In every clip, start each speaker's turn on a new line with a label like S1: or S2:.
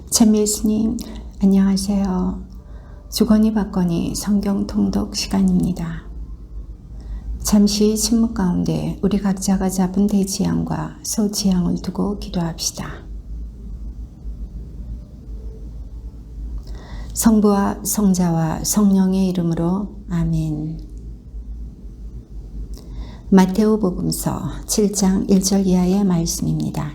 S1: 참 예수님, 안녕하세요. 주거니 받거니 성경 통독 시간입니다. 잠시 침묵 가운데 우리 각자가 잡은 대지향과 소지향을 두고 기도합시다. 성부와 성자와 성령의 이름으로 아멘. 마테오 복음서 7장 1절 이하의 말씀입니다.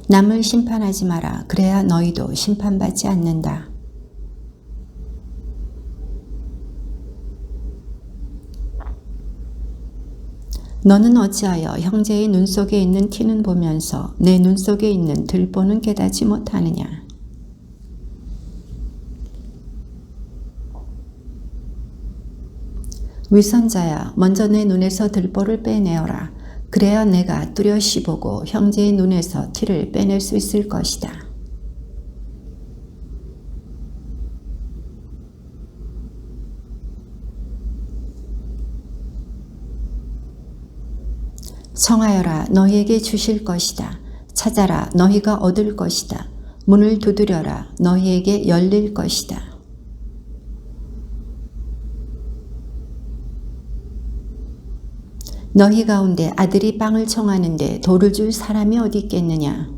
S1: 남을 심판하지 마라. 그래야 너희도 심판받지 않는다. 너는 어찌하여 형제의 눈 속에 있는 티는 보면서 내 눈 속에 있는 들보는 깨닫지 못하느냐. 위선자야, 먼저 내 눈에서 들보를 빼내어라. 그래야 내가 뚜렷이 보고 형제의 눈에서 티를 빼낼 수 있을 것이다. 청하여라, 너희에게 주실 것이다. 찾아라, 너희가 얻을 것이다. 문을 두드려라, 너희에게 열릴 것이다. 너희 가운데 아들이 빵을 청하는데 돌을 줄 사람이 어디 있겠느냐.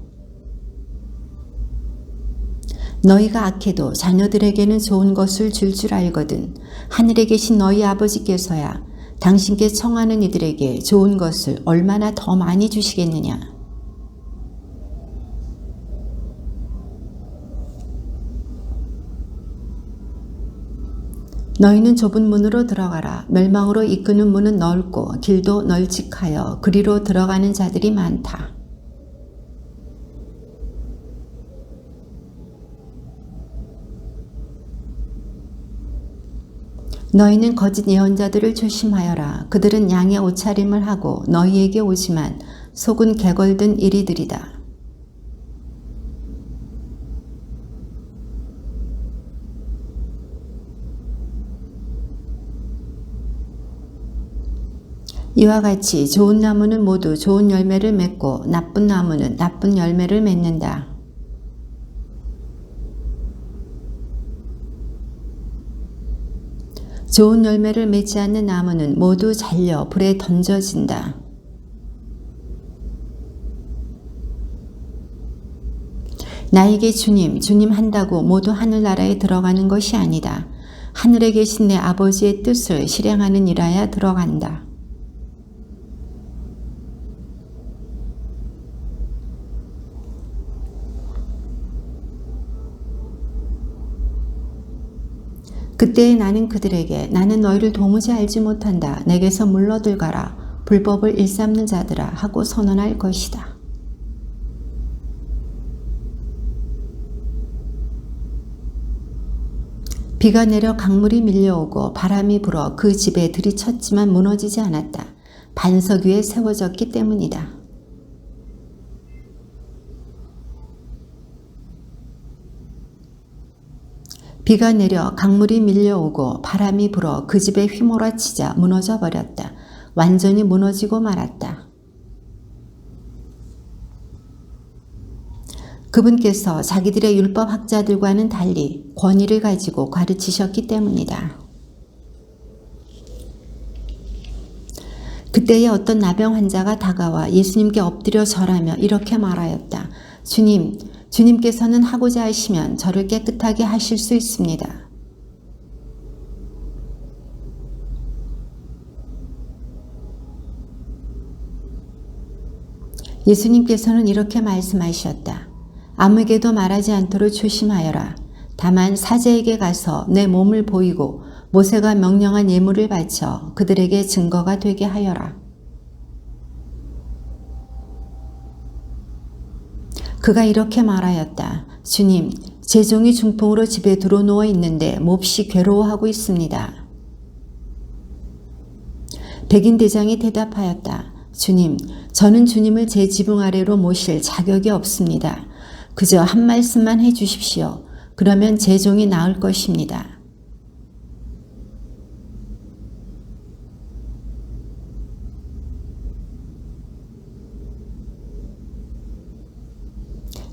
S1: 너희가 악해도 자녀들에게는 좋은 것을 줄 알거든. 하늘에 계신 너희 아버지께서야 당신께 청하는 이들에게 좋은 것을 얼마나 더 많이 주시겠느냐. 너희는 좁은 문으로 들어가라. 멸망으로 이끄는 문은 넓고 길도 널찍하여 그리로 들어가는 자들이 많다. 너희는 거짓 예언자들을 조심하여라. 그들은 양의 옷차림을 하고 너희에게 오지만 속은 개걸든 이리들이다. 이와 같이 좋은 나무는 모두 좋은 열매를 맺고 나쁜 나무는 나쁜 열매를 맺는다. 좋은 열매를 맺지 않는 나무는 모두 잘려 불에 던져진다. 나에게 주님, 주님 한다고 모두 하늘나라에 들어가는 것이 아니다. 하늘에 계신 내 아버지의 뜻을 실행하는 이라야 들어간다. 그때 나는 그들에게 나는 너희를 도무지 알지 못한다. 내게서 물러들 가라. 불법을 일삼는 자들아 하고 선언할 것이다. 비가 내려 강물이 밀려오고 바람이 불어 그 집에 들이쳤지만 무너지지 않았다. 반석 위에 세워졌기 때문이다. 비가 내려 강물이 밀려오고 바람이 불어 그 집에 휘몰아치자 무너져 버렸다. 완전히 무너지고 말았다. 그분께서 자기들의 율법학자들과는 달리 권위를 가지고 가르치셨기 때문이다. 그때에 어떤 나병 환자가 다가와 예수님께 엎드려 절하며 이렇게 말하였다. 주님, 주님께서는 하고자 하시면 저를 깨끗하게 하실 수 있습니다. 예수님께서는 이렇게 말씀하셨다. 아무에게도 말하지 않도록 조심하여라. 다만 사제에게 가서 내 몸을 보이고 모세가 명령한 예물을 바쳐 그들에게 증거가 되게 하여라. 그가 이렇게 말하였다. 주님, 제 종이 중풍으로 집에 들어누워 있는데 몹시 괴로워하고 있습니다. 백인 대장이 대답하였다. 주님, 저는 주님을 제 지붕 아래로 모실 자격이 없습니다. 그저 한 말씀만 해 주십시오. 그러면 제 종이 나을 것입니다.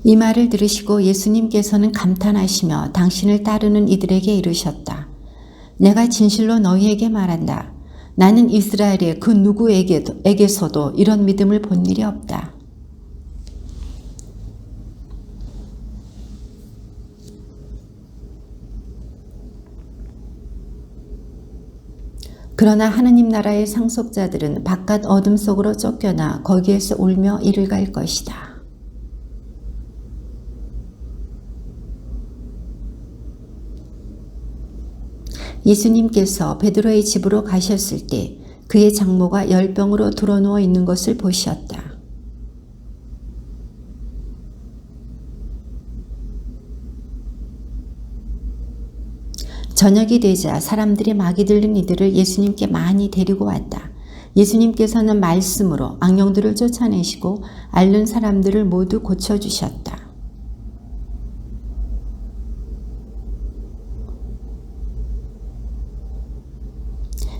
S1: 이 말을 들으시고 예수님께서는 감탄하시며 당신을 따르는 이들에게 이르셨다. 내가 진실로 너희에게 말한다. 나는 이스라엘의 그 누구에게서도 이런 믿음을 본 일이 없다. 그러나 하느님 나라의 상속자들은 바깥 어둠 속으로 쫓겨나 거기에서 울며 이를 갈 것이다. 예수님께서 베드로의 집으로 가셨을 때 그의 장모가 열병으로 드러누워 있는 것을 보셨다. 저녁이 되자 사람들이 막이 들린 이들을 예수님께 많이 데리고 왔다. 예수님께서는 말씀으로 악령들을 쫓아내시고 앓는 사람들을 모두 고쳐주셨다.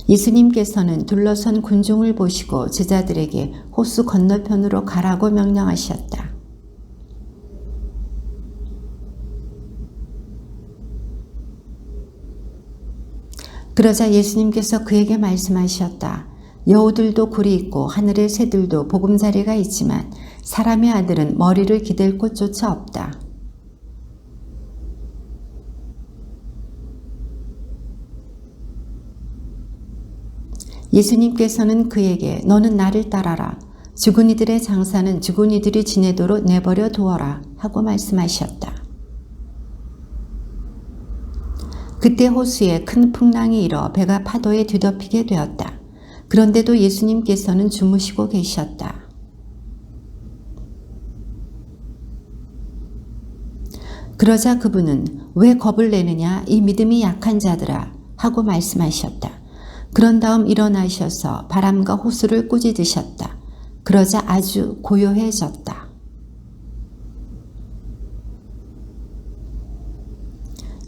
S1: 예수님께서는 둘러선 군중을 보시고 제자들에게 호수 건너편으로 가라고 명령하셨다. 그러자 예수님께서 그에게 말씀하셨다. 여우들도 굴이 있고 하늘의 새들도 보금자리가 있지만 사람의 아들은 머리를 기댈 곳조차 없다. 예수님께서는 그에게 너는 나를 따라라. 죽은 이들의 장사는 죽은 이들이 지내도록 내버려 두어라 하고 말씀하셨다. 그때 호수에 큰 풍랑이 일어 배가 파도에 뒤덮이게 되었다. 그런데도 예수님께서는 주무시고 계셨다. 그러자 그분은 왜 겁을 내느냐 이 믿음이 약한 자들아 하고 말씀하셨다. 그런 다음 일어나셔서 바람과 호수를 꾸짖으셨다. 그러자 아주 고요해졌다.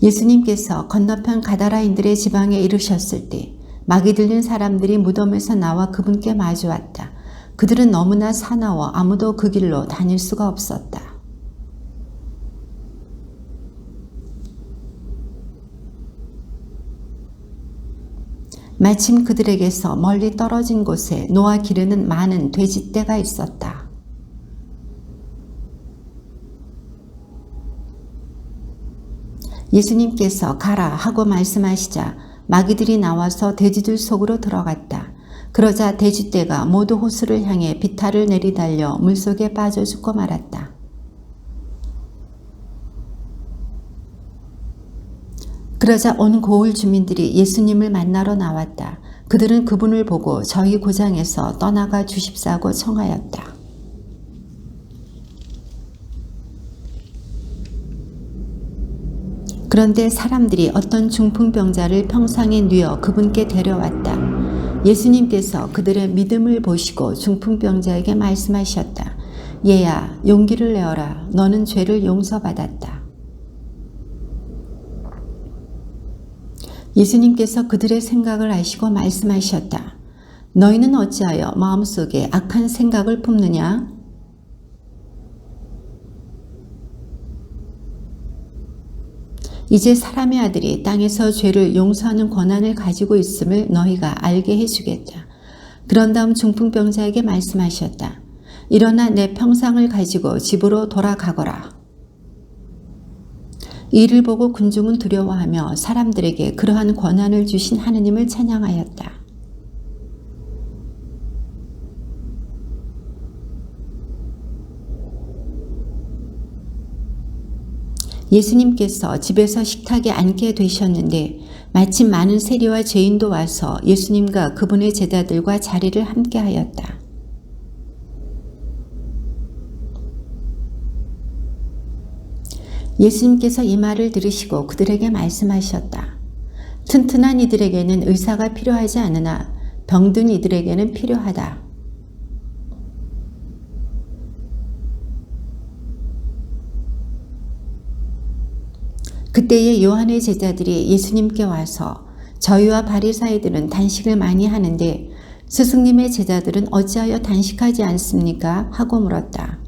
S1: 예수님께서 건너편 가다라인들의 지방에 이르셨을 때 막이 들린 사람들이 무덤에서 나와 그분께 마주왔다. 그들은 너무나 사나워 아무도 그 길로 다닐 수가 없었다. 마침 그들에게서 멀리 떨어진 곳에 노아 기르는 많은 돼지떼가 있었다. 예수님께서 가라 하고 말씀하시자 마귀들이 나와서 돼지들 속으로 들어갔다. 그러자 돼지떼가 모두 호수를 향해 비탈을 내리달려 물속에 빠져 죽고 말았다. 그러자 온 고을 주민들이 예수님을 만나러 나왔다. 그들은 그분을 보고 저희 고장에서 떠나가 주십사고 청하였다. 그런데 사람들이 어떤 중풍병자를 평상에 뉘어 그분께 데려왔다. 예수님께서 그들의 믿음을 보시고 중풍병자에게 말씀하셨다. 얘야, 용기를 내어라. 너는 죄를 용서받았다. 예수님께서 그들의 생각을 아시고 말씀하셨다. 너희는 어찌하여 마음속에 악한 생각을 품느냐? 이제 사람의 아들이 땅에서 죄를 용서하는 권한을 가지고 있음을 너희가 알게 해주겠다. 그런 다음 중풍병자에게 말씀하셨다. 일어나 내 평상을 가지고 집으로 돌아가거라. 이를 보고 군중은 두려워하며 사람들에게 그러한 권한을 주신 하느님을 찬양하였다. 예수님께서 집에서 식탁에 앉게 되셨는데 마침 많은 세리와 죄인도 와서 예수님과 그분의 제자들과 자리를 함께 하였다. 예수님께서 이 말을 들으시고 그들에게 말씀하셨다. 튼튼한 이들에게는 의사가 필요하지 않으나 병든 이들에게는 필요하다. 그때에 요한의 제자들이 예수님께 와서 저희와 바리사이들은 단식을 많이 하는데 스승님의 제자들은 어찌하여 단식하지 않습니까? 하고 물었다.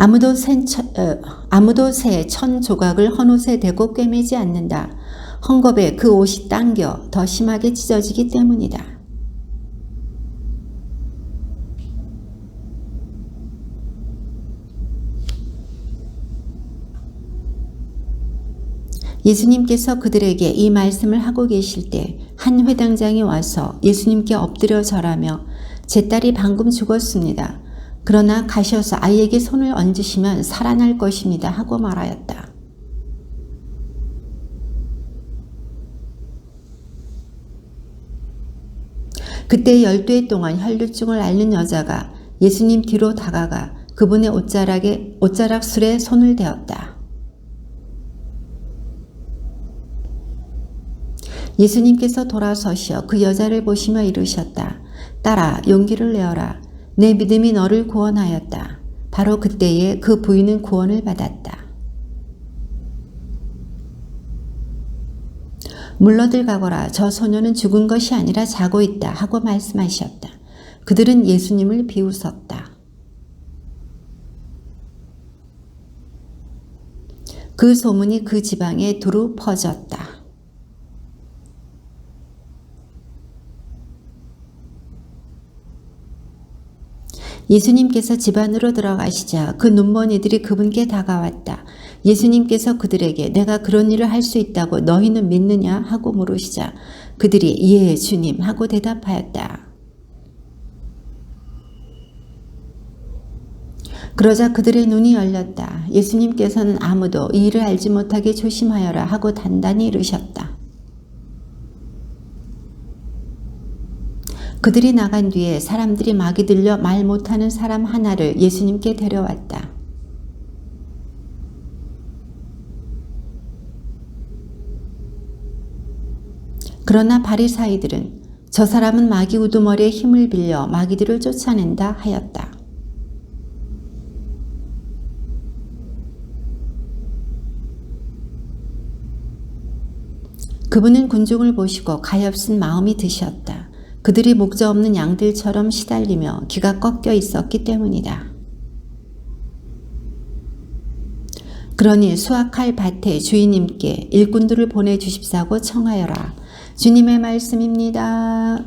S1: 아무도 새 천 조각을 헌옷에 대고 꿰매지 않는다. 헝겊에 그 옷이 당겨 더 심하게 찢어지기 때문이다. 예수님께서 그들에게 이 말씀을 하고 계실 때 한 회당장이 와서 예수님께 엎드려 절하며 제 딸이 방금 죽었습니다. 그러나 가셔서 아이에게 손을 얹으시면 살아날 것입니다 하고 말하였다. 그때 12해 동안 혈류증을 앓는 여자가 예수님 뒤로 다가가 그분의 옷자락 술에 손을 대었다. 예수님께서 돌아서시어 그 여자를 보시며 이르셨다. 딸아, 용기를 내어라. 내 믿음이 너를 구원하였다. 바로 그때에 그 부인은 구원을 받았다. 물러들 가거라. 저 소녀는 죽은 것이 아니라 자고 있다 하고 말씀하셨다. 그들은 예수님을 비웃었다. 그 소문이 그 지방에 두루 퍼졌다. 예수님께서 집 안으로 들어가시자 그 눈먼 이들이 그분께 다가왔다. 예수님께서 그들에게 내가 그런 일을 할 수 있다고 너희는 믿느냐 하고 물으시자 그들이 예 주님 하고 대답하였다. 그러자 그들의 눈이 열렸다. 예수님께서는 아무도 이 일을 알지 못하게 조심하여라 하고 단단히 이르셨다. 그들이 나간 뒤에 사람들이 막이 들려 말 못하는 사람 하나를 예수님께 데려왔다. 그러나 바리사이들은 저 사람은 마귀 우두머리에 힘을 빌려 마귀들을 쫓아낸다 하였다. 그분은 군중을 보시고 가엾은 마음이 드셨다. 그들이 목자 없는 양들처럼 시달리며 귀가 꺾여 있었기 때문이다. 그러니 수확할 밭의 주인님께 일꾼들을 보내주십사고 청하여라. 주님의 말씀입니다.